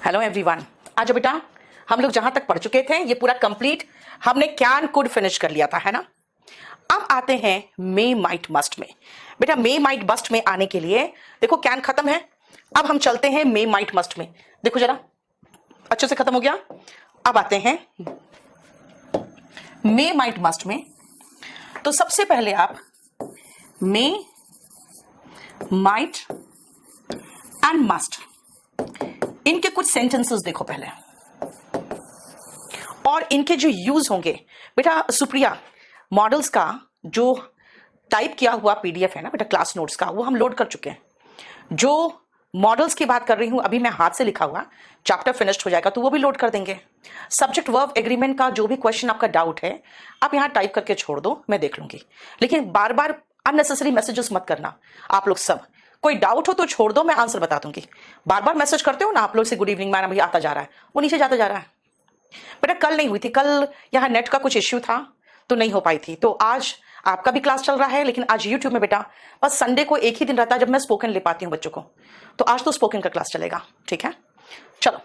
Hello everyone. आज बेटा हम लोग जहां तक पढ़ चुके थे ये पूरा कंप्लीट हमने कैन कुड फिनिश कर लिया था, है ना। अब आते हैं मे माइट मस्ट में। बेटा मे माइट मस्ट में आने के लिए देखो कैन खत्म है, अब हम चलते हैं मे माइट मस्ट में। देखो जरा अच्छे से खत्म हो गया। अब आते हैं मे माइट मस्ट में। तो सबसे पहले आप मे माइट एंड मस्ट इनके कुछ सेंटेंसेस देखो पहले, और इनके जो यूज होंगे। बेटा सुप्रिया मॉडल्स का जो टाइप किया हुआ पीडीएफ है ना बेटा क्लास नोट्स का, वो हम लोड कर चुके हैं। जो मॉडल्स की बात कर रही हूं अभी मैं हाथ से लिखा हुआ, चैप्टर फिनिश्ड हो जाएगा तो वो भी लोड कर देंगे। सब्जेक्ट वर्ब एग्रीमेंट का जो भी क्वेश्चन आपका डाउट है आप यहां टाइप करके छोड़ दो, मैं देख लूंगी। लेकिन बार बार अननेसेसरी मैसेजेस मत करना आप लोग सब। कोई डाउट हो तो छोड़ दो, मैं आंसर बता दूंगी। बार बार मैसेज करते हो ना आप लोग से, गुड इवनिंग मैडम भैया आता जा रहा है, वो नीचे जाता जा रहा है। बेटा कल नहीं हुई थी, कल यहाँ नेट का कुछ इश्यू था तो नहीं हो पाई थी। तो आज आपका भी क्लास चल रहा है, लेकिन आज यूट्यूब में बेटा बस संडे को एक ही दिन रहता है जब मैं स्पोकन ले पाती हूँ बच्चों को, तो आज तो स्पोकन का क्लास चलेगा, ठीक है। चलो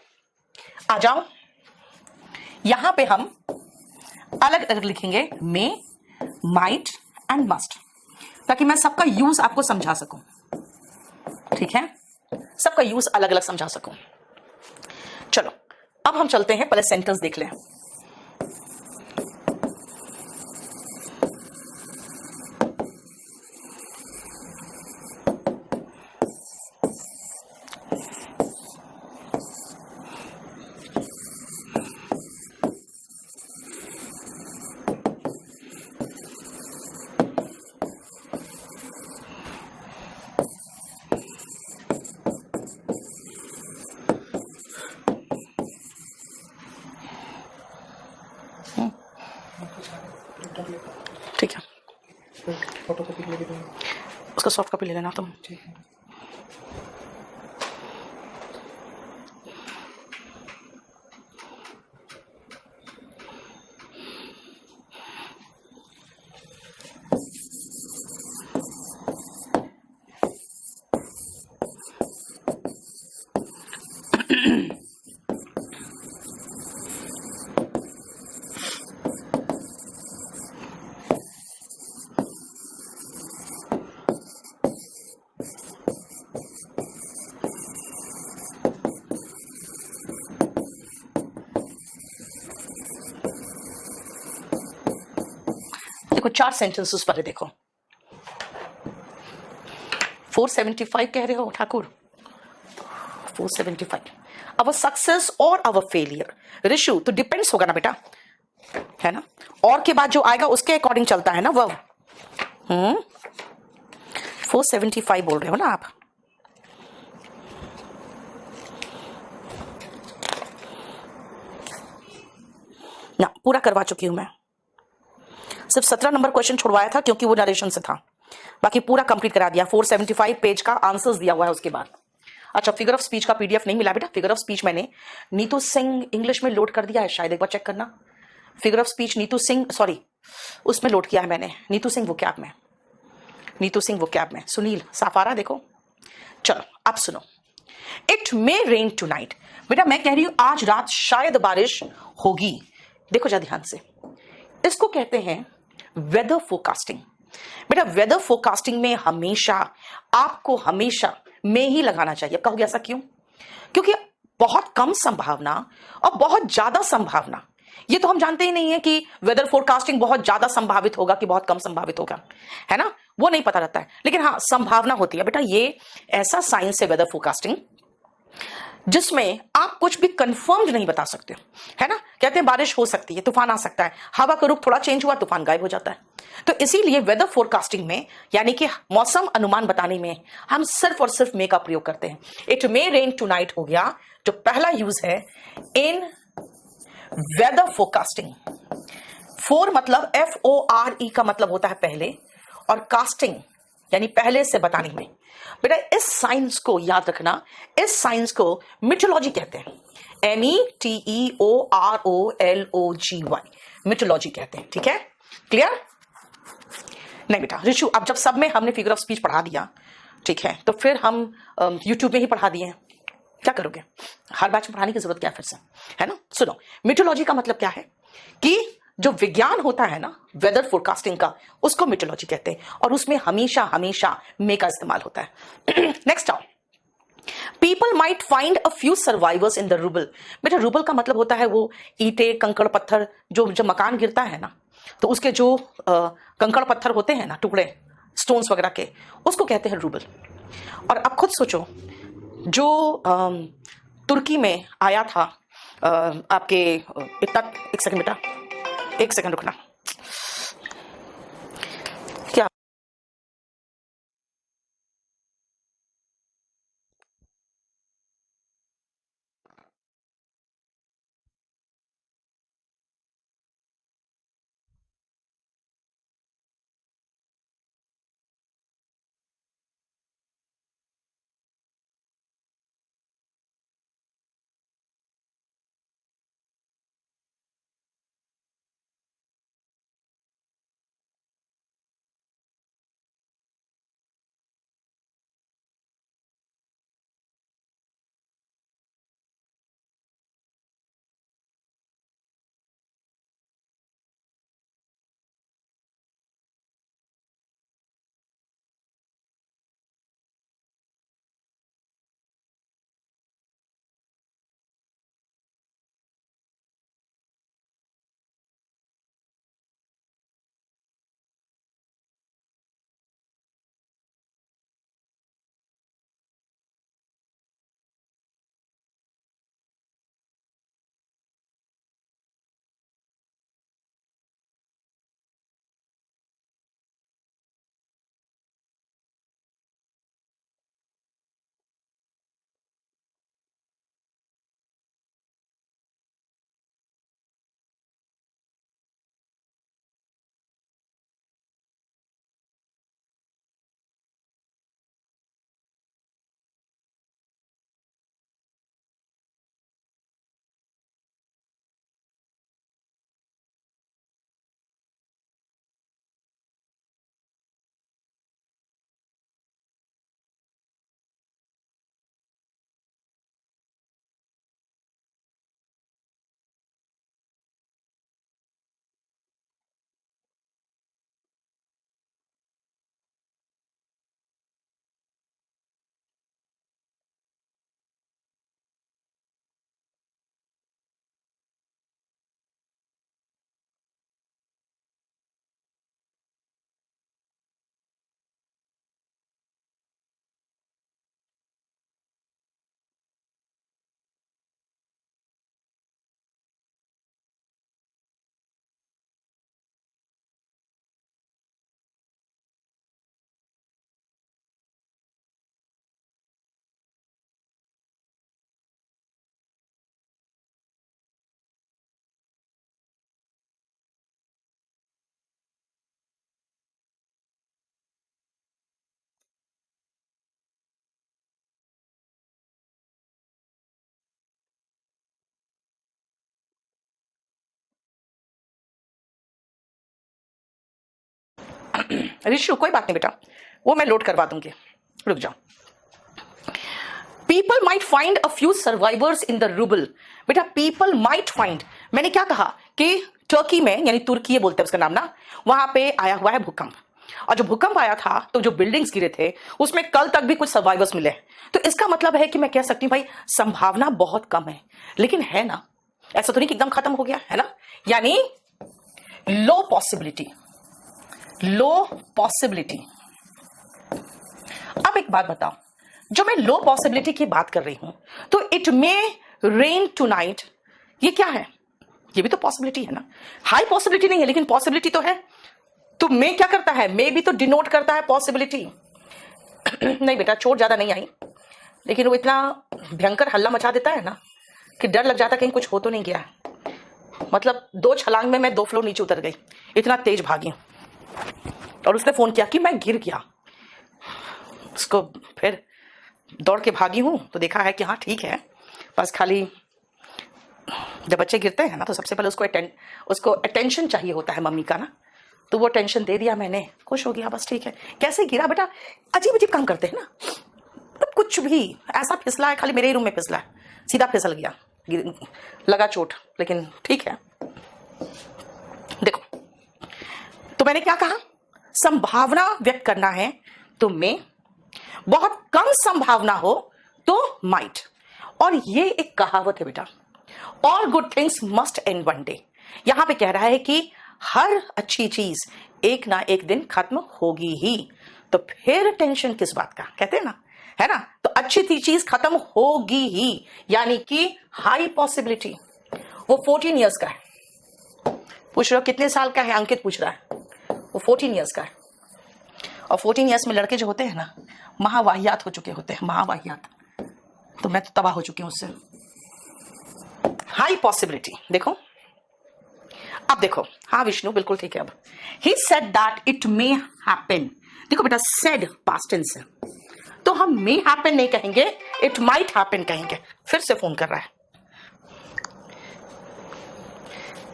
आ जाओ, यहां पे हम अलग अलग लिखेंगे मे माइट एंड मस्ट, ताकि मैं सबका यूज आपको समझा सकूं, ठीक है। सबका यूज अलग अलग समझा सकूं। चलो अब हम चलते हैं, पहले सेंटेंस देख लें। ठीक है, फोटोकॉपी लेके दो, उसका सॉफ्ट कॉपी ले लेना तुम। ठीक है। देखो चार सेंटेंसेस पहले देखो। 475 कह रहे हो ठाकुर, 475 अवर सक्सेस और अवर फेलियर। ऋषु तो डिपेंड्स होगा ना बेटा, है ना। और के बाद जो आएगा उसके अकॉर्डिंग चलता है ना वर्ब। 475 बोल रहे हो ना आप। ना पूरा करवा चुकी हूं मैं, सिर्फ 17 नंबर क्वेश्चन छुड़वाया था क्योंकि वो नरेशन से था, बाकी पूरा कंप्लीट करा दिया। 475 पेज का आंसर्स दिया हुआ है उसके बाद। अच्छा फिगर ऑफ स्पीच का पीडीएफ नहीं मिला बेटा। फिगर ऑफ स्पीच मैंने नीतू सिंह इंग्लिश में लोड कर दिया है, शायद एक बार चेक करना। Figure of speech Neetu Singh, sorry उसमें लोड किया है मैंने, नीतू सिंह वोकैब में, नीतू सिंह वोकैब में। सुनील साफ आ रहा देखो। चलो अब सुनो, it may rain tonight. बेटा मैं कह रही हूं आज रात शायद बारिश होगी। देखो जा ध्यान से, इसको कहते हैं वेदर फोरकास्टिंग। बेटा वेदर फोरकास्टिंग में हमेशा आपको हमेशा में ही लगाना चाहिए। कहोगे ऐसा क्यों? क्योंकि बहुत कम संभावना और बहुत ज्यादा संभावना, ये तो हम जानते ही नहीं है कि वेदर फोरकास्टिंग बहुत ज्यादा संभावित होगा कि बहुत कम संभावित होगा, है ना, वो नहीं पता रहता है। लेकिन हाँ संभावना होती है बेटा। ये ऐसा साइंस है वेदर फोरकास्टिंग जिसमें आप कुछ भी कंफर्म्ड नहीं बता सकते, है ना। कहते हैं बारिश हो सकती है, तूफान आ सकता है, हवा का रुख थोड़ा चेंज हुआ तूफान गायब हो जाता है। तो इसीलिए वेदर फोरकास्टिंग में यानी कि मौसम अनुमान बताने में हम सिर्फ और सिर्फ मे का प्रयोग करते हैं। इट मे रेन टुनाइट हो गया जो पहला यूज है इन वेदर फोरकास्टिंग। फोर मतलब FORE का मतलब होता है पहले, और कास्टिंग यानी पहले से बताने में। बेटा इस साइंस को याद रखना, इस साइंस को मिटोलॉजी कहते हैं। METEOROLOGY मिटोलॉजी कहते हैं, ठीक है। क्लियर? नहीं बेटा ऋषु अब जब सब में हमने फिगर ऑफ स्पीच पढ़ा दिया, ठीक है, तो फिर हम यूट्यूब में ही पढ़ा दिए हैं, क्या करोगे? हर बैच में पढ़ाने की जरूरत क्या है फिर से, है ना। सुनो, मिथोलॉजी का मतलब क्या है कि जो विज्ञान होता है ना वेदर फोरकास्टिंग का, उसको मिथोलॉजी कहते हैं, और उसमें हमेशा हमेशा मे का इस्तेमाल होता है। नेक्स्ट आओ, people might find a few survivors in the rouble. बेटा रूबल का मतलब होता है वो ईंटे कंकड़ पत्थर, जो जब मकान गिरता है ना तो उसके जो कंकड़ पत्थर होते हैं ना, टुकड़े स्टोन्स वगैरह के, उसको कहते हैं रूबल। और अब खुद सोचो, जो तुर्की में आया था आपके इतना, एक सेकंड बेटा, एक सेकंड रुकना, क्या ऋषु, कोई बात नहीं बेटा, वो मैं लोड करवा दूंगी, रुक जाओ। People might find a few survivors in the rouble. बेटा पीपल माइट फाइंड, मैंने क्या कहा कि टर्की में, यानी तुर्की बोलते हैं उसका नाम ना, वहां पे आया हुआ है भूकंप, और जो भूकंप आया था तो जो बिल्डिंग्स गिरे थे उसमें कल तक भी कुछ सर्वाइवर्स मिले। तो इसका मतलब है कि मैं कह सकती हूँ भाई संभावना बहुत कम है, लेकिन है ना, ऐसा तो नहीं कि एकदम खत्म हो गया है ना, यानी लो पॉसिबिलिटी, लो पॉसिबिलिटी। अब एक बात बताओ, जो मैं लो पॉसिबिलिटी की बात कर रही हूं, तो इट मे रेन टुनाइट, ये क्या है, ये भी तो पॉसिबिलिटी है ना, हाई पॉसिबिलिटी नहीं है लेकिन पॉसिबिलिटी तो है। तो मे क्या करता है, मे भी तो डिनोट करता है पॉसिबिलिटी। नहीं बेटा, चोट ज्यादा नहीं आई, लेकिन वो इतना भयंकर हल्ला मचा देता है ना कि डर लग जाता कहीं कुछ हो तो नहीं गया। मतलब 2 छलांग में मैं 2 फ्लोर नीचे उतर गई, इतना तेज भागी। और उसने फोन किया कि मैं गिर गया, उसको फिर दौड़ के भागी हूं तो देखा है कि हाँ ठीक है, बस खाली जब बच्चे गिरते हैं ना तो सबसे पहले उसको अटेंशन चाहिए होता है मम्मी का ना, तो वो टेंशन दे दिया मैंने, खुश हो गया, बस ठीक है। कैसे गिरा बेटा, अजीब अजीब काम करते हैं ना, मतलब कुछ भी ऐसा फिसला है, खाली मेरे ही रूम में फिसला है, सीधा फिसल गया, लगा चोट, लेकिन ठीक है। देखो, तो मैंने क्या कहा, संभावना व्यक्त करना है तो मे, बहुत कम संभावना हो तो माइट। और ये एक कहावत है बेटा, all good things must and one day. यहां पे कह रहा है कि हर अच्छी चीज एक ना एक दिन खत्म होगी ही, तो फिर टेंशन किस बात का, कहते हैं ना, है ना। तो अच्छी थी चीज खत्म होगी ही, यानी कि हाई पॉसिबिलिटी। वो 14 इयर्स का है, पूछ रहे हो कितने साल का है, अंकित पूछ रहा है, वो 14 इयर्स का है। और 14 इयर्स में लड़के जो होते हैं ना, महावाहियात हो चुके होते हैं, महावाहियात। तो मैं तो तबाह हो चुकी हूं उससे। हाई पॉसिबिलिटी, देखो अब देखो, हाँ विष्णु बिल्कुल ठीक है। अब he said that it may happen, देखो बेटा सेड पास्ट टेंस है, तो हम मे हैपन नहीं कहेंगे, इट माइट हैपन कहेंगे। फिर से फोन कर रहा है,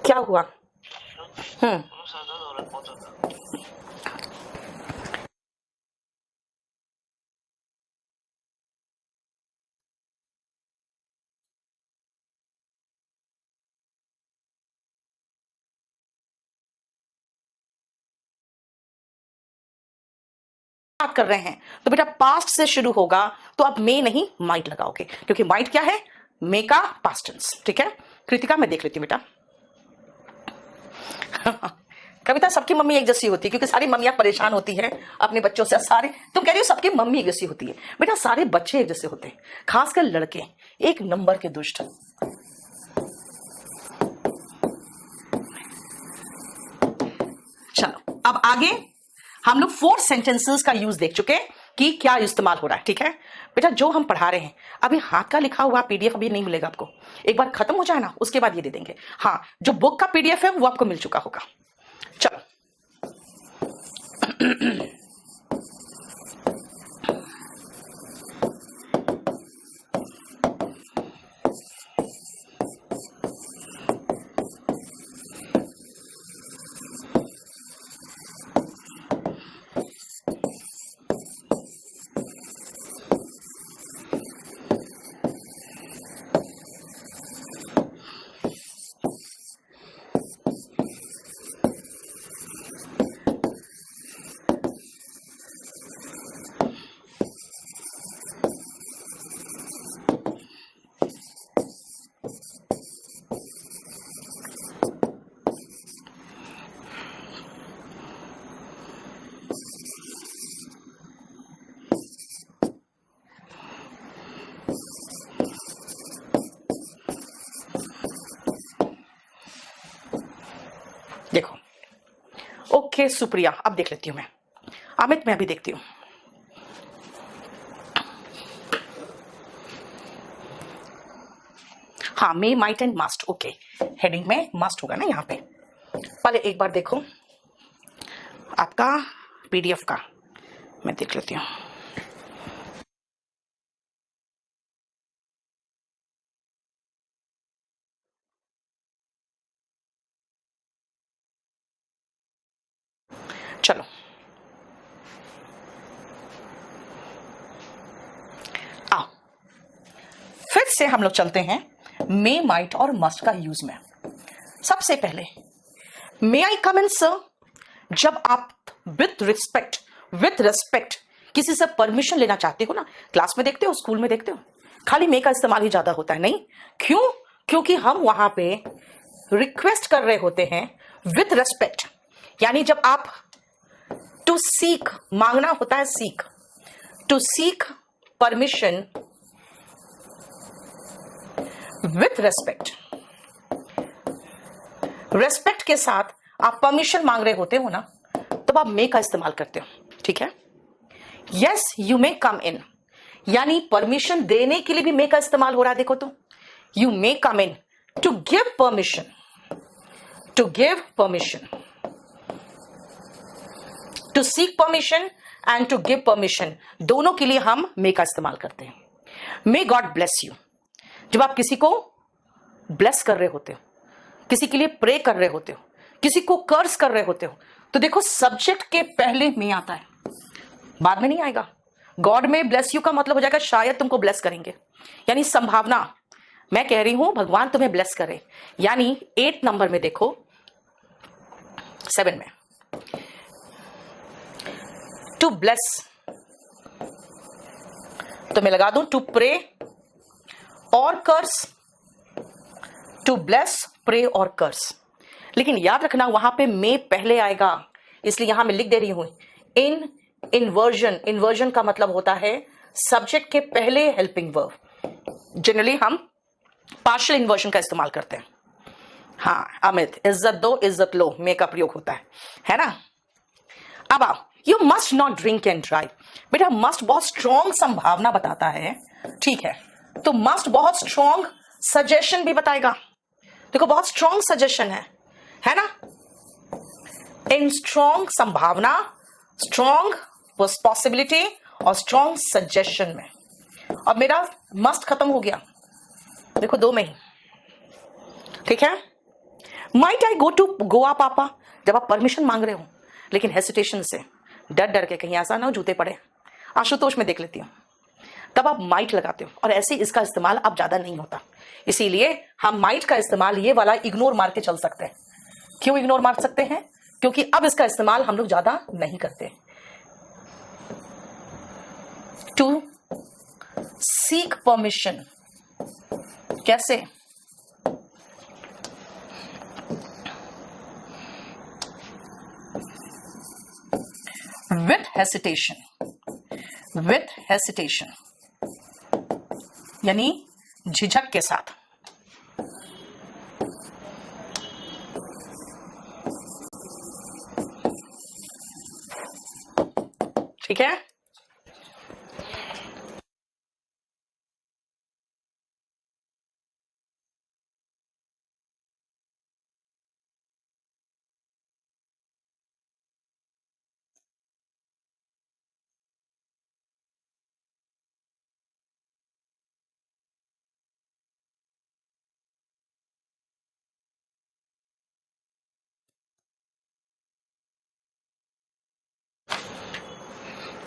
क्या हुआ? बात कर रहे हैं तो बेटा पास्ट से शुरू होगा, तो अब मे नहीं माइट लगाओगे, क्योंकि माइट क्या है, मे का पास्ट टेंस। ठीक है कृतिका, मैं देख लेती हूँ बेटा। कविता, सबकी मम्मी एक जैसी होती है, क्योंकि सारी मम्मियां परेशान होती है अपने बच्चों से। सारे तुम कह रही हो सबकी मम्मी एक जैसी होती है, बेटा सारे बच्चे एक जैसे होते हैं, खासकर लड़के एक नंबर के दुष्ट। चलो अब आगे हम लोग 4 सेंटेंसेस का यूज देख चुके कि क्या इस्तेमाल हो रहा है। ठीक है बेटा, जो हम पढ़ा रहे हैं अभी हाथ का लिखा हुआ पीडीएफ अभी नहीं मिलेगा आपको, एक बार खत्म हो जाए ना उसके बाद ये दे देंगे। हाँ, जो बुक का पीडीएफ है वो आपको मिल चुका होगा। चलो देखो, ओके सुप्रिया, अब देख लेती हूं मैं। अमित, मैं भी देखती हूं। हाँ, may might and must, okay, heading में मस्ट होगा ना यहाँ पे। पहले एक बार देखो आपका पीडीएफ का, मैं देख लेती हूँ। चलो आओ फिर से हम लोग चलते हैं मे माइट और मस्ट का यूज में। सबसे पहले मे आई कम इन सर, जब आप विथ रिस्पेक्ट किसी से परमिशन लेना चाहते हो ना, क्लास में देखते हो, स्कूल में देखते हो, खाली मे का इस्तेमाल ही ज्यादा होता है। नहीं, क्यों? क्योंकि हम वहां पे रिक्वेस्ट कर रहे होते हैं विथ रिस्पेक्ट, यानी जब आप टू सीक, मांगना होता है seek, to seek permission with respect, respect के साथ आप परमिशन मांग रहे होते हो ना, तब आप मे का इस्तेमाल करते हो। ठीक है, यस यू मे कम इन, यानी परमिशन देने के लिए भी मे का इस्तेमाल हो रहा है। देखो तो, you may come in, to give permission, to give permission, to seek permission and to give permission, दोनों के लिए हम मे का इस्तेमाल करते हैं। मे गॉड ब्लेस यू, जब आप किसी को ब्लेस कर रहे होते हो, किसी के लिए प्रे कर रहे होते हो, किसी को कर्ज कर रहे होते हो, तो देखो सब्जेक्ट के पहले मे आता है, बाद में नहीं आएगा। गॉड में ब्लेस यू का मतलब हो जाएगा शायद तुमको ब्लेस करेंगे, यानी संभावना। मैं कह रही हूं भगवान तुम्हें ब्लेस करे, यानी 8 नंबर में देखो, 7 में टू ब्लेस, तो मैं लगा दूं टू प्रे और कर्स, टू ब्लेस, प्रे और कर्स। लेकिन याद रखना वहां पे मे पहले आएगा, इसलिए यहां मैं लिख दे रही हूं इन इन्वर्जन। इन्वर्जन का मतलब होता है सब्जेक्ट के पहले हेल्पिंग वर्ब। जनरली हम पार्शियल इन्वर्जन का इस्तेमाल करते हैं। हाँ अमित, इज्जत दो इज्जत लो, मे का प्रयोग होता है ना। अब आओ, you must not drink and drive. बेटा मस्ट बहुत स्ट्रॉन्ग संभावना बताता है, ठीक है, तो मस्ट बहुत स्ट्रॉन्ग सजेशन भी बताएगा। देखो बहुत स्ट्रॉन्ग सजेशन है ना। इन स्ट्रॉन्ग संभावना, स्ट्रॉन्ग पॉसिबिलिटी और स्ट्रॉन्ग सजेशन में। अब मेरा मस्ट खत्म हो गया, देखो 2 में ही, ठीक है। Might I go to Goa papa, जब आप परमिशन मांग रहे हो लेकिन हेसिटेशन से, डर डर के कहीं ऐसा ना हो जूते पड़े। आशुतोष में देख लेती हूं, तब आप माइट लगाते हो, और ऐसे इसका इस्तेमाल अब ज्यादा नहीं होता, इसीलिए हम माइट का इस्तेमाल ये वाला इग्नोर मार के चल सकते हैं। क्यों इग्नोर मार सकते हैं? क्योंकि अब इसका इस्तेमाल हम लोग ज्यादा नहीं करते। टू सीक परमिशन, कैसे? विथ हेसिटेशन, यानी झिझक के साथ। ठीक है,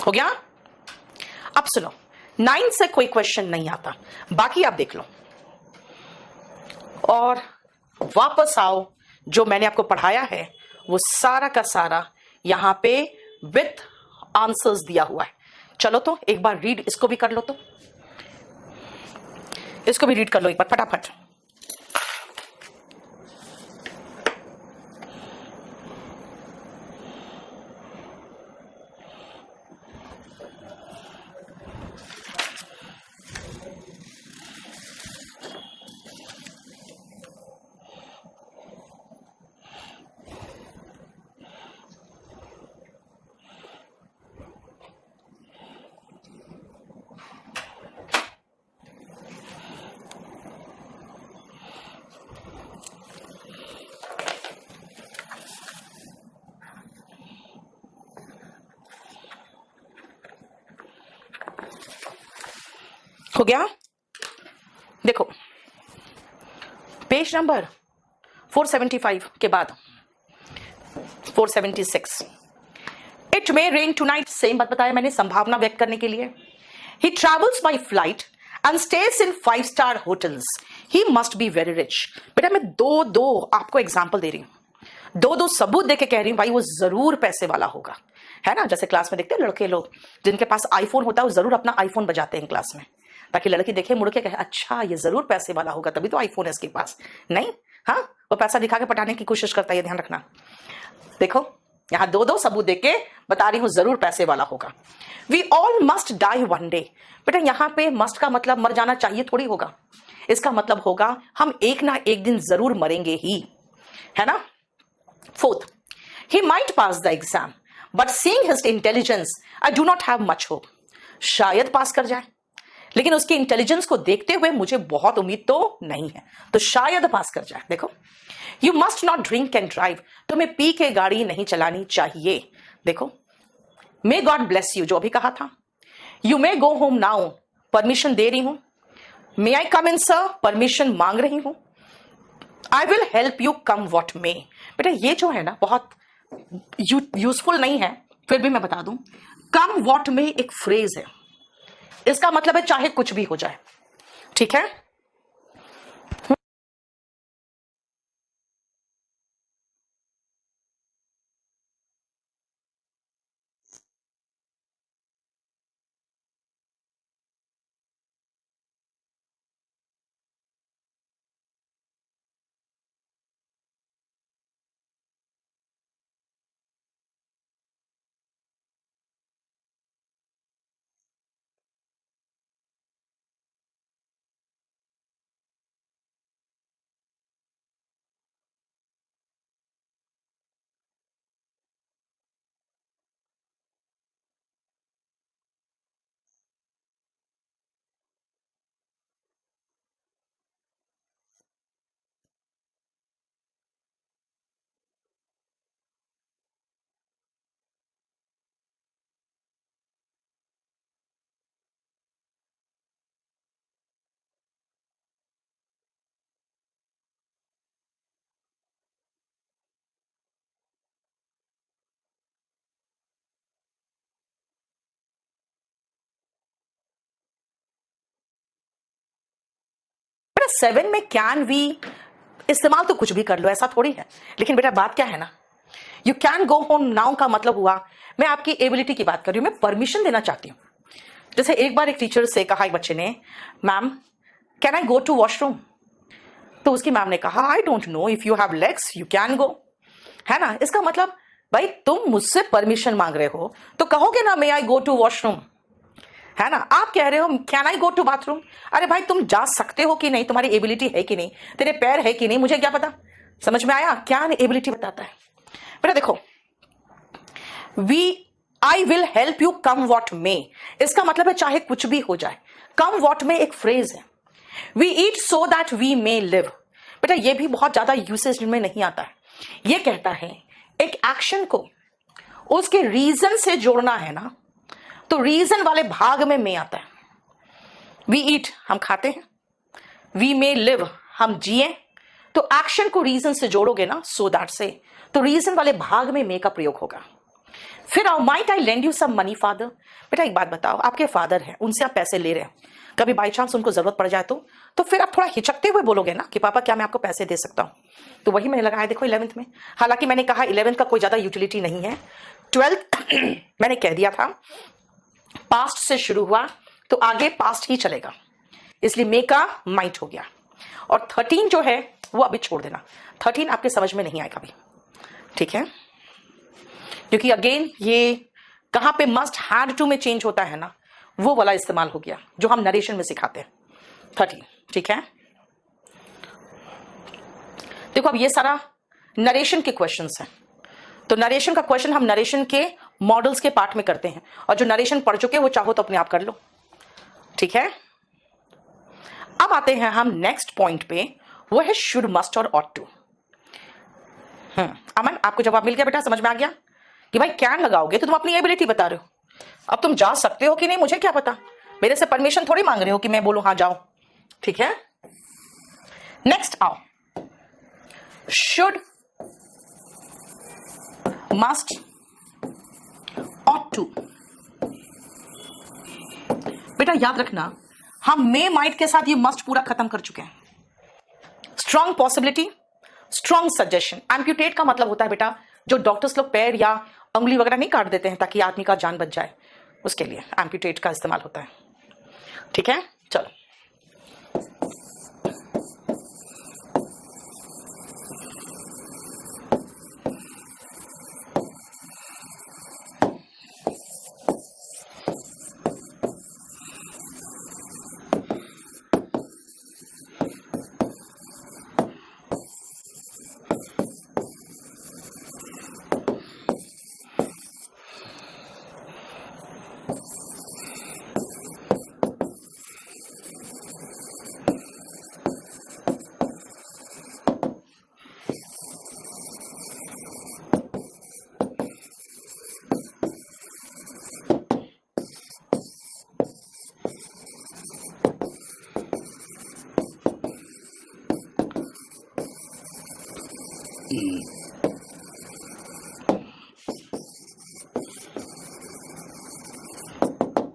हो गया। अब सुनो, 9 से कोई क्वेश्चन नहीं आता, बाकी आप देख लो और वापस आओ। जो मैंने आपको पढ़ाया है वो सारा का सारा यहां पे विथ आंसर्स दिया हुआ है। चलो तो एक बार रीड इसको भी कर लो, तो इसको भी रीड कर लो एक बार फटाफट। हो गया। देखो पेज नंबर 475 के बाद 476, it may rain tonight, same बात बताया मैंने संभावना व्यक्त करने के लिए। ही travels by flight and stage in 5-star hotels, he must be very rich. बेटा मैं दो आपको एग्जाम्पल दे रही हूं, दो सबूत देके कह रही हूं भाई वो जरूर पैसे वाला होगा, है ना। जैसे क्लास में देखते हैं लड़के लोग जिनके पास आईफोन होता है वो जरूर अपना आईफोन बजाते हैं क्लास में, ताकि लड़की देखे मुड़ के कहे अच्छा ये जरूर पैसे वाला होगा, तभी तो आईफोन है इसके पास। नहीं, हाँ वो पैसा दिखा के पटाने की कोशिश करता है, ध्यान रखना। देखो यहां दो सबूत देके बता रही हूं जरूर पैसे वाला होगा। We all must die one day, बेटा यहां पे मस्ट का मतलब मर जाना चाहिए थोड़ी होगा, इसका मतलब होगा हम एक ना एक दिन जरूर मरेंगे ही, है ना। 4th, he might pass the exam but seeing his intelligence I do not have much hope, शायद पास कर जाए लेकिन उसकी इंटेलिजेंस को देखते हुए मुझे बहुत उम्मीद तो नहीं है, तो शायद पास कर जाए। देखो you must not drink and drive, तुम्हें पी के गाड़ी नहीं चलानी चाहिए। देखो मे गॉड ब्लेस यू, जो अभी कहा था। You may go home now, permission दे रही हूं। मे आई कम इन सर, परमिशन मांग रही हूं। I will help you come what may, बेटा ये जो है ना बहुत यूजफुल नहीं है, फिर भी मैं बता दूं। कम वॉट मे एक फ्रेज है, इसका मतलब है चाहे कुछ भी हो जाए, ठीक है। बेटा 7 में कैन वी इस्तेमाल तो कुछ भी कर लो, ऐसा थोड़ी है। लेकिन बेटा बात क्या है ना, you can go home now का मतलब हुआ मैं आपकी एबिलिटी की बात कर रही हूं, मैं परमिशन देना चाहती हूं। जैसे एक बार एक टीचर से कहा एक बच्चे ने, ma'am can I go to washroom, तो उसकी मैम ने कहा I don't know, if you have legs you can go, है ना। इसका मतलब भाई तुम मुझसे परमिशन मांग रहे हो तो कहोगे ना मे आई गो टू वॉशरूम, है ना। आप कह रहे हो can I go to bathroom, अरे भाई तुम जा सकते हो कि नहीं, तुम्हारी एबिलिटी है कि नहीं, तेरे पैर है कि नहीं, मुझे क्या पता। समझ में आया, क्या एबिलिटी बताता है। बेटा देखो, I will help you come what may, इसका मतलब है चाहे कुछ भी हो जाए। कम वॉट में एक फ्रेज है, we eat so that we may live. बेटा ये भी बहुत ज्यादा यूसेज में नहीं आता है। ये कहता है एक एक्शन को उसके रीजन से जोड़ना है ना, तो रीजन वाले भाग में मे आता है। वी ईट हम खाते हैं, वी मे लिव हम जिए, तो एक्शन को रीजन से जोड़ोगे ना सो दैट से, तो रीजन वाले भाग में मे का प्रयोग होगा। फिर आओ might I lend you some money father. बेटा एक बात बताओ, आपके फादर हैं, उनसे आप पैसे ले रहे हैं, कभी बाई चांस उनको जरूरत पड़ जाए तो फिर आप थोड़ा हिचकते हुए बोलोगे ना कि पापा क्या मैं आपको पैसे दे सकता हूं। तो वही मैंने लगाया देखो 11th में। हालांकि मैंने कहा 11th का कोई ज्यादा यूटिलिटी नहीं है, 12th मैंने कह दिया था पास्ट से शुरू हुआ तो आगे पास्ट ही चलेगा, इसलिए मे का माइट हो गया। और 13 जो है वो अभी छोड़ देना, 13 आपके समझ में नहीं आएगा अभी, ठीक है। क्योंकि अगेन ये कहां पे मस्ट हैड टू में चेंज होता है ना, वो वाला इस्तेमाल हो गया जो हम नरेशन में सिखाते हैं। 13, ठीक है। देखो अब ये सारा नरेशन के क्वेश्चंस हैं, तो नरेशन का क्वेश्चन हम नरेशन के मॉडल्स के पार्ट में करते हैं, और जो नरेशन पढ़ चुके वो चाहो तो अपने आप कर लो, ठीक है। अब आते हैं हम नेक्स्ट पॉइंट पे, वो है शुड, मस्ट और ऑट टू। अमन आपको जवाब मिल गया बेटा, समझ में आ गया कि भाई कैन लगाओगे तो तुम अपनी एबिलिटी बता रहे हो। अब तुम जा सकते हो कि नहीं मुझे क्या पता, मेरे से परमिशन थोड़ी मांग रहे हो कि मैं बोलूं हाँ जाओ, ठीक है। नेक्स्ट आओ, शुड, मस्ट, ऑट टू। बेटा याद रखना हम मे माइट के साथ ये मस्ट पूरा खत्म कर चुके हैं। Strong possibility, strong suggestion. Amputate का मतलब होता है बेटा जो डॉक्टर्स लोग पैर या उंगली वगैरह नहीं काट देते हैं ताकि आदमी का जान बच जाए, उसके लिए एम्प्यूटेट का इस्तेमाल होता है, ठीक है। चलो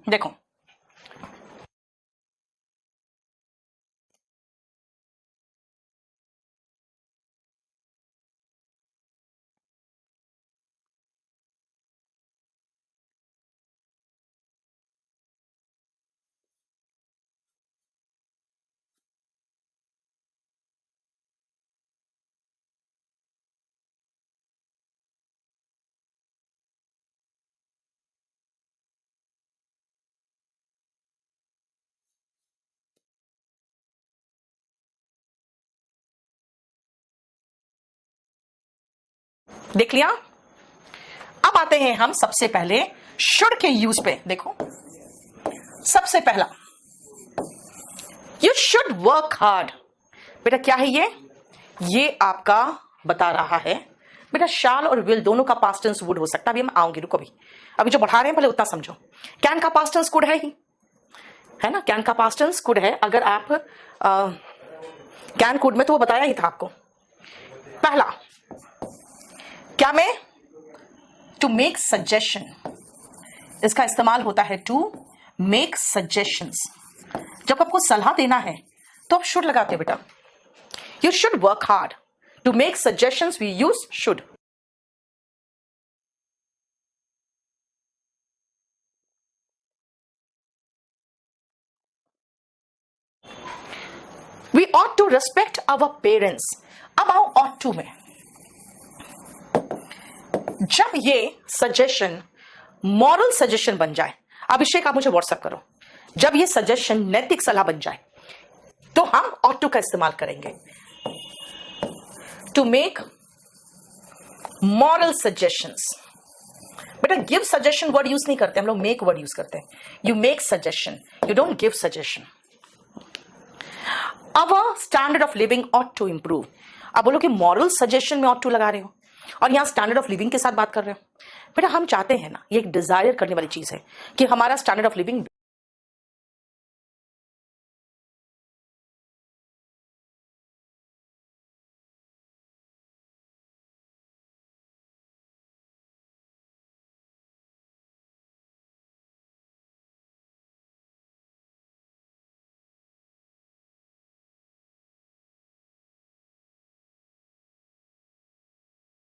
देखो देख लिया। अब आते हैं हम सबसे पहले शुड के यूज पे। देखो सबसे पहला, यू शुड वर्क हार्ड। बेटा क्या है ये आपका बता रहा है बेटा शाल और विल दोनों का पास्ट टेंस वुड हो सकता है। अभी हम आऊंगी, रुको अभी जो बढ़ा रहे हैं पहले उतना समझो। कैन का पास्ट टेंस कुड है ही, है ना, कैन का पास्ट टेंस कुड है। अगर आप कैन कुड में तो वो बताया ही था आपको। पहला क्या में टू मेक सजेशन, इसका इस्तेमाल होता है टू मेक सजेशंस। जब आपको सलाह देना है तो आप शुड लगाते हैं बेटा। You should work hard, to make suggestions we use should. We ought to respect our parents. अब आओ ऑट टू में। जब ये सजेशन मॉरल सजेशन बन जाए, अभिषेक आप मुझे व्हाट्सएप करो, जब ये सजेशन नैतिक सलाह बन जाए तो हम ऑट टू का इस्तेमाल करेंगे। To make moral suggestions. बेटा गिव सजेशन वर्ड यूज नहीं करते हम लोग, मेक वर्ड यूज करते हैं। You make suggestion, you don't give suggestion. Our standard of living ought to improve. अब बोलो कि मॉरल सजेशन में ऑट टू लगा रहे हो और यहां स्टैंडर्ड ऑफ लिविंग के साथ बात कर रहे हो। बेटा हम चाहते हैं ना, ये एक डिजायर करने वाली चीज है कि हमारा स्टैंडर्ड ऑफ लिविंग